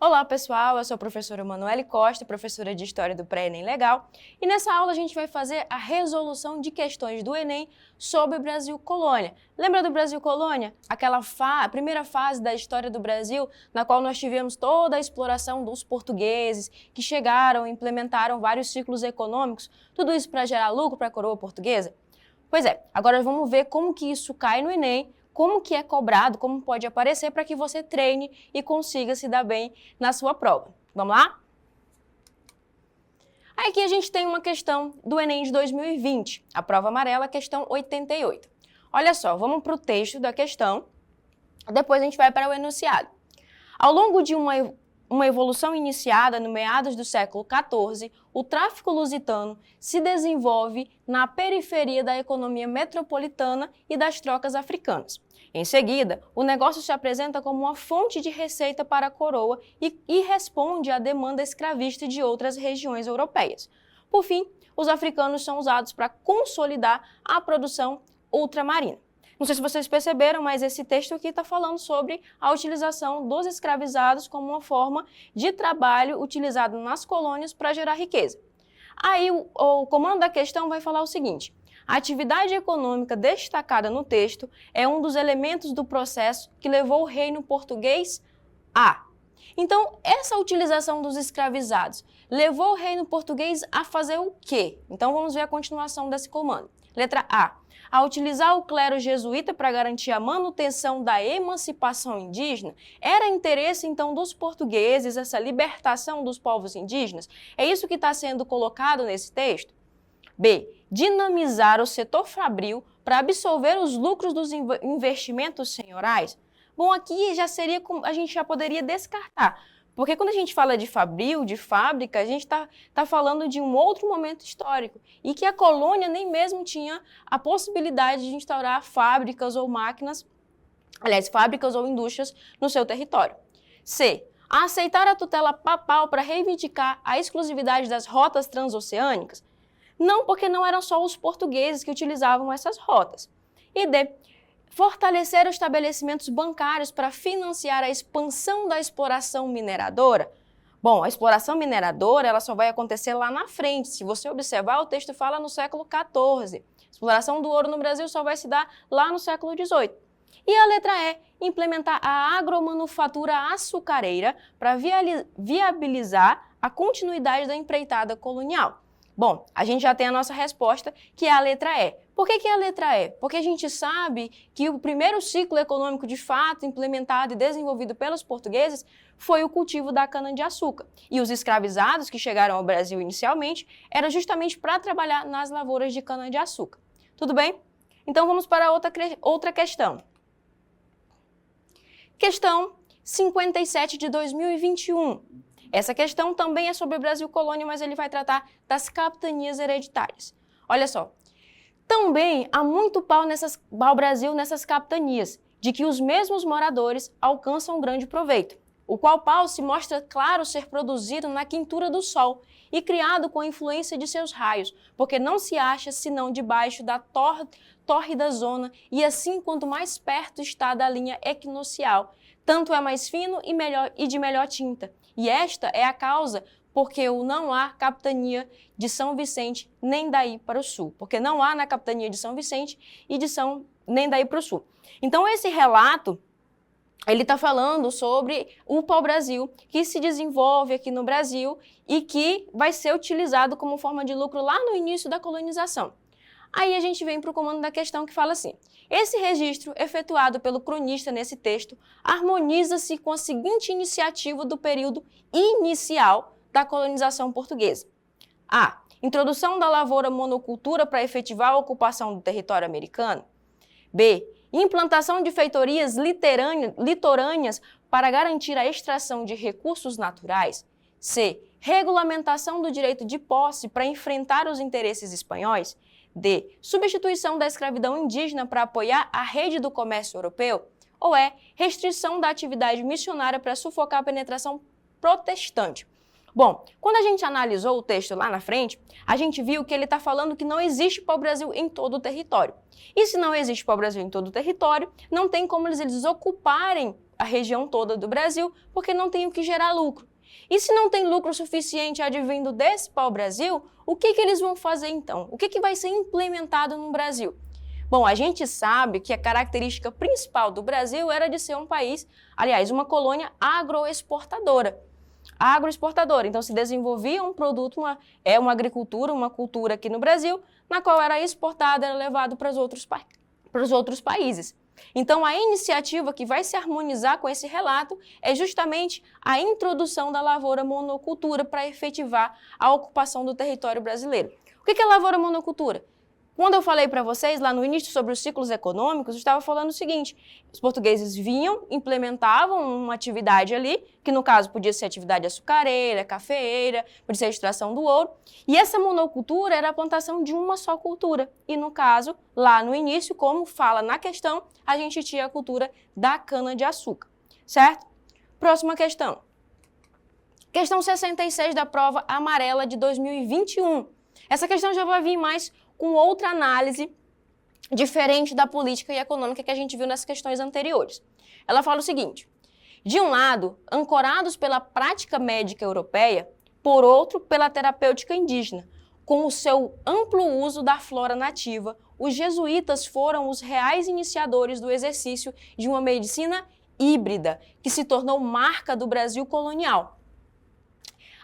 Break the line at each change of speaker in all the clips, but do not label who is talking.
Olá pessoal, eu sou a professora Manoele Costa, professora de História do Pré-ENEM Legal, e nessa aula a gente vai fazer a resolução de questões do Enem sobre o Brasil Colônia. Lembra do Brasil Colônia? A primeira fase da história do Brasil, na qual nós tivemos toda a exploração dos portugueses, que chegaram e implementaram vários ciclos econômicos, tudo isso para gerar lucro para a coroa portuguesa? Pois é, agora vamos ver como que isso cai no Enem, como que é cobrado, como pode aparecer para que você treine e consiga se dar bem na sua prova. Vamos lá? Aqui a gente tem uma questão do Enem de 2020, a prova amarela, questão 88. Olha só, vamos para o texto da questão, depois a gente vai para o enunciado. Ao longo de uma evolução iniciada no meados do século XIV, o tráfico lusitano se desenvolve na periferia da economia metropolitana e das trocas africanas. Em seguida, o negócio se apresenta como uma fonte de receita para a coroa e responde à demanda escravista de outras regiões europeias. Por fim, os africanos são usados para consolidar a produção ultramarina. Não sei se vocês perceberam, mas esse texto aqui está falando sobre a utilização dos escravizados como uma forma de trabalho utilizado nas colônias para gerar riqueza. Aí o comando da questão vai falar o seguinte: a atividade econômica destacada no texto é um dos elementos do processo que levou o reino português a... Então, essa utilização dos escravizados levou o reino português a fazer o quê? Então, vamos ver a continuação desse comando. Letra A. A utilizar o clero jesuíta para garantir a manutenção da emancipação indígena, era interesse então dos portugueses essa libertação dos povos indígenas? É isso que está sendo colocado nesse texto? B. Dinamizar o setor fabril para absorver os lucros dos investimentos senhorais? Bom, aqui já seria, a gente já poderia descartar, porque quando a gente fala de fabril, de fábrica, a gente tá falando de um outro momento histórico e que a colônia nem mesmo tinha a possibilidade de instaurar fábricas ou máquinas, aliás, fábricas ou indústrias no seu território. C. A aceitar a tutela papal para reivindicar a exclusividade das rotas transoceânicas? Não, porque não eram só os portugueses que utilizavam essas rotas. E D. Fortalecer os estabelecimentos bancários para financiar a expansão da exploração mineradora? Bom, a exploração mineradora ela só vai acontecer lá na frente. Se você observar, o texto fala no século XIV. A exploração do ouro no Brasil só vai se dar lá no século XVIII. E a letra E, implementar a agromanufatura açucareira para viabilizar a continuidade da empreitada colonial. Bom, a gente já tem a nossa resposta, que é a letra E. Por que é a letra E? Porque a gente sabe que o primeiro ciclo econômico de fato implementado e desenvolvido pelos portugueses foi o cultivo da cana-de-açúcar. E os escravizados que chegaram ao Brasil inicialmente era justamente para trabalhar nas lavouras de cana-de-açúcar. Tudo bem? Então vamos para outra questão. Questão 57 de 2021. Essa questão também é sobre o Brasil Colônia, mas ele vai tratar das capitanias hereditárias. Olha só, também há muito pau Brasil nessas capitanias, de que os mesmos moradores alcançam grande proveito, o qual pau se mostra claro ser produzido na quintura do sol e criado com a influência de seus raios, porque não se acha senão debaixo da tórrida zona e assim quanto mais perto está da linha equinocial, tanto é mais fino e de melhor tinta. E esta é a causa porque não há capitania de São Vicente nem daí para o sul. Porque não há na capitania de São Vicente e nem daí para o sul. Então esse relato, ele está falando sobre o pau-brasil que se desenvolve aqui no Brasil e que vai ser utilizado como forma de lucro lá no início da colonização. Aí a gente vem para o comando da questão que fala assim: esse registro efetuado pelo cronista nesse texto harmoniza-se com a seguinte iniciativa do período inicial da colonização portuguesa. A. Introdução da lavoura monocultura para efetivar a ocupação do território americano. B. Implantação de feitorias litorâneas para garantir a extração de recursos naturais. C. Regulamentação do direito de posse para enfrentar os interesses espanhóis. D. Substituição da escravidão indígena para apoiar a rede do comércio europeu? Ou E. Restrição da atividade missionária para sufocar a penetração protestante? Bom, quando a gente analisou o texto lá na frente, a gente viu que ele está falando que não existe pau-brasil em todo o território. E se não existe pau-brasil em todo o território, não tem como eles ocuparem a região toda do Brasil, porque não tem o que gerar lucro. E se não tem lucro suficiente advindo desse pau-brasil, o que eles vão fazer então? O que vai ser implementado no Brasil? Bom, a gente sabe que a característica principal do Brasil era de ser um país, aliás, uma colônia agroexportadora. Então se desenvolvia um produto, uma agricultura, uma cultura aqui no Brasil, na qual era exportada, era levado para os outros países. Então, a iniciativa que vai se harmonizar com esse relato é justamente a introdução da lavoura monocultura para efetivar a ocupação do território brasileiro. O que é lavoura monocultura? Quando eu falei para vocês lá no início sobre os ciclos econômicos, eu estava falando o seguinte: os portugueses vinham, implementavam uma atividade ali, que no caso podia ser atividade açucareira, cafeeira, podia ser a extração do ouro, e essa monocultura era a plantação de uma só cultura. E no caso, lá no início, como fala na questão, a gente tinha a cultura da cana-de-açúcar, certo? Próxima questão. Questão 66 da prova amarela de 2021. Essa questão já vai vir mais com outra análise diferente da política e econômica que a gente viu nas questões anteriores. Ela fala o seguinte: de um lado, ancorados pela prática médica europeia, por outro, pela terapêutica indígena, com o seu amplo uso da flora nativa, os jesuítas foram os reais iniciadores do exercício de uma medicina híbrida, que se tornou marca do Brasil colonial.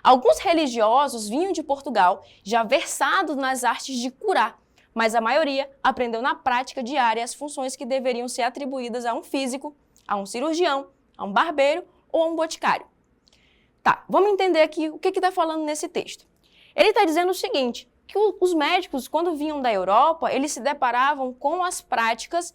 Alguns religiosos vinham de Portugal já versados nas artes de curar, mas a maioria aprendeu na prática diária as funções que deveriam ser atribuídas a um físico, a um cirurgião, a um barbeiro ou a um boticário. Tá, vamos entender aqui o que está falando nesse texto. Ele está dizendo o seguinte, que os médicos, quando vinham da Europa, eles se deparavam com as práticas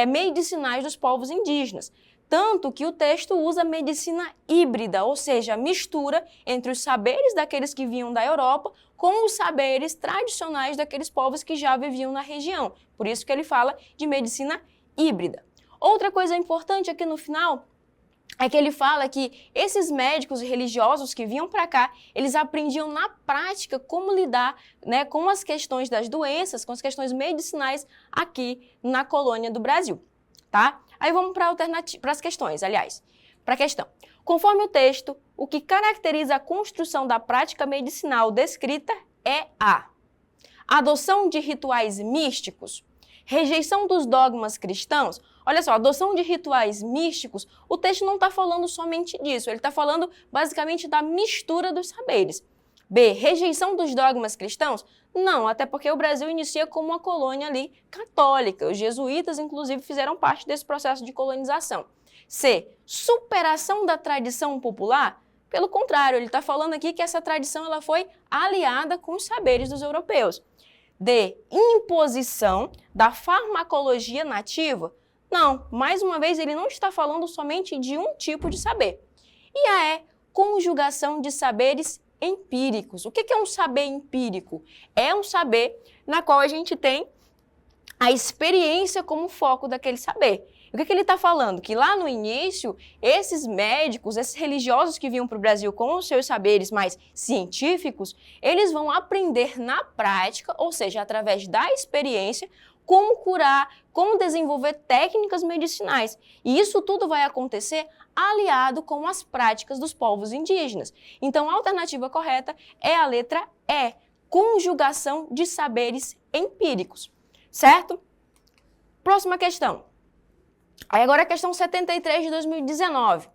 medicinais dos povos indígenas. Tanto que o texto usa medicina híbrida, ou seja, a mistura entre os saberes daqueles que vinham da Europa com os saberes tradicionais daqueles povos que já viviam na região. Por isso que ele fala de medicina híbrida. Outra coisa importante aqui no final é que ele fala que esses médicos religiosos que vinham para cá, eles aprendiam na prática como lidar, né, com as questões das doenças, com as questões medicinais aqui na colônia do Brasil, tá? Aí vamos para as questões, para a questão. Conforme o texto, o que caracteriza a construção da prática medicinal descrita é a adoção de rituais místicos, rejeição dos dogmas cristãos. Olha só, adoção de rituais místicos, o texto não está falando somente disso, ele está falando basicamente da mistura dos saberes. B, rejeição dos dogmas cristãos? Não, até porque o Brasil inicia como uma colônia ali católica. Os jesuítas, inclusive, fizeram parte desse processo de colonização. C, superação da tradição popular? Pelo contrário, ele está falando aqui que essa tradição ela foi aliada com os saberes dos europeus. D, imposição da farmacologia nativa? Não, mais uma vez, ele não está falando somente de um tipo de saber. E a E, conjugação de saberes empíricos. O que é um saber empírico? É um saber na qual a gente tem a experiência como foco daquele saber. O que ele está falando? Que lá no início, esses médicos, esses religiosos que vinham para o Brasil com os seus saberes mais científicos, eles vão aprender na prática, ou seja, através da experiência, como curar, como desenvolver técnicas medicinais. E isso tudo vai acontecer aliado com as práticas dos povos indígenas. Então, a alternativa correta é a letra E, conjugação de saberes empíricos, certo? Próxima questão. Aí agora a questão 73 de 2019.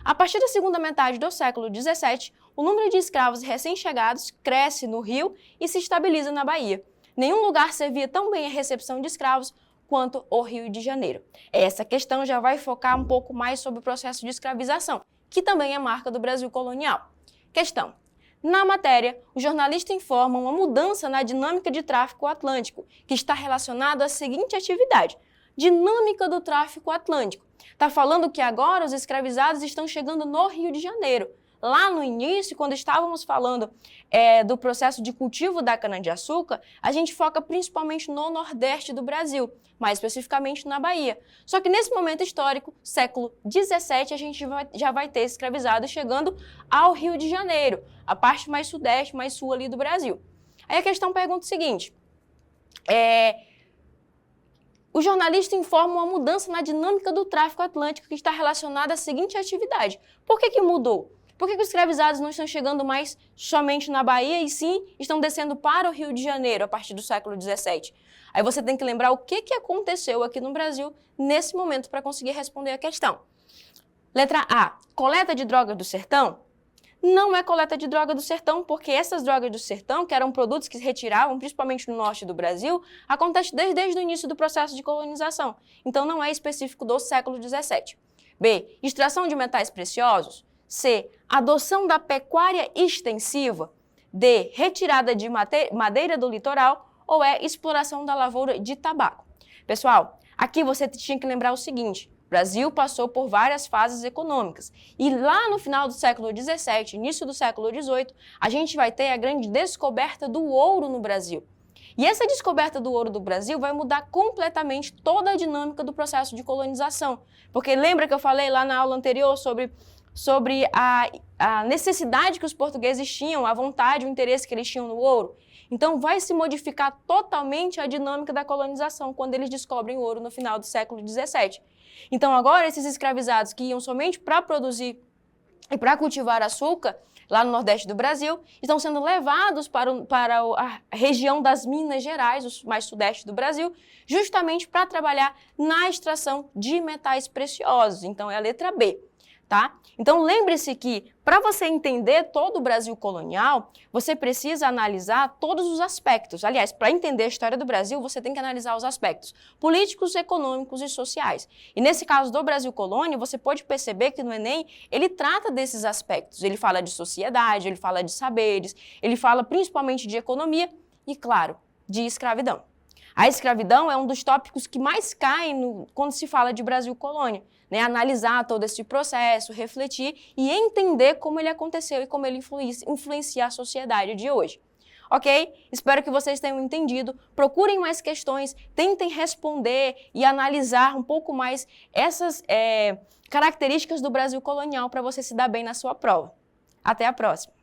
A partir da segunda metade do século XVII, o número de escravos recém-chegados cresce no Rio e se estabiliza na Bahia. Nenhum lugar servia tão bem a recepção de escravos quanto o Rio de Janeiro. Essa questão já vai focar um pouco mais sobre o processo de escravização, que também é marca do Brasil colonial. Questão. Na matéria, o jornalista informa uma mudança na dinâmica de tráfico atlântico, que está relacionada à seguinte atividade: dinâmica do tráfico atlântico. Está falando que agora os escravizados estão chegando no Rio de Janeiro. Lá no início, quando estávamos falando do processo de cultivo da cana-de-açúcar, a gente foca principalmente no Nordeste do Brasil, mais especificamente na Bahia. Só que nesse momento histórico, século XVII, a gente já vai ter escravizados chegando ao Rio de Janeiro, a parte mais sudeste, mais sul ali do Brasil. Aí a questão pergunta o seguinte, o jornalista informa uma mudança na dinâmica do tráfico atlântico que está relacionada à seguinte atividade. Por que mudou? Por que os escravizados não estão chegando mais somente na Bahia e sim estão descendo para o Rio de Janeiro a partir do século XVII? Aí você tem que lembrar o que aconteceu aqui no Brasil nesse momento para conseguir responder a questão. Letra A, coleta de drogas do sertão? Não é coleta de droga do sertão, porque essas drogas do sertão, que eram produtos que se retiravam, principalmente no norte do Brasil, acontece desde o início do processo de colonização. Então, não é específico do século XVII. B, extração de metais preciosos. C, adoção da pecuária extensiva. D, retirada de madeira do litoral. Ou é exploração da lavoura de tabaco. Pessoal, aqui você tinha que lembrar o seguinte. O Brasil passou por várias fases econômicas e lá no final do século XVII, início do século XVIII, a gente vai ter a grande descoberta do ouro no Brasil. E essa descoberta do ouro do Brasil vai mudar completamente toda a dinâmica do processo de colonização. Porque lembra que eu falei lá na aula anterior sobre a necessidade que os portugueses tinham, a vontade, o interesse que eles tinham no ouro? Então, vai se modificar totalmente a dinâmica da colonização quando eles descobrem o ouro no final do século XVII. Então, agora, esses escravizados que iam somente para produzir e para cultivar açúcar, lá no Nordeste do Brasil, estão sendo levados para a região das Minas Gerais, o mais sudeste do Brasil, justamente para trabalhar na extração de metais preciosos. Então, é a letra B. Tá? Então, lembre-se que, para você entender todo o Brasil colonial, você precisa analisar todos os aspectos. Aliás, para entender a história do Brasil, você tem que analisar os aspectos políticos, econômicos e sociais. E nesse caso do Brasil colônia, você pode perceber que no Enem, ele trata desses aspectos. Ele fala de sociedade, ele fala de saberes, ele fala principalmente de economia e, claro, de escravidão. A escravidão é um dos tópicos que mais caem quando se fala de Brasil colônia, né? Analisar todo esse processo, refletir e entender como ele aconteceu e como ele influencia a sociedade de hoje. Ok? Espero que vocês tenham entendido. Procurem mais questões, tentem responder e analisar um pouco mais essas características do Brasil colonial para você se dar bem na sua prova. Até a próxima!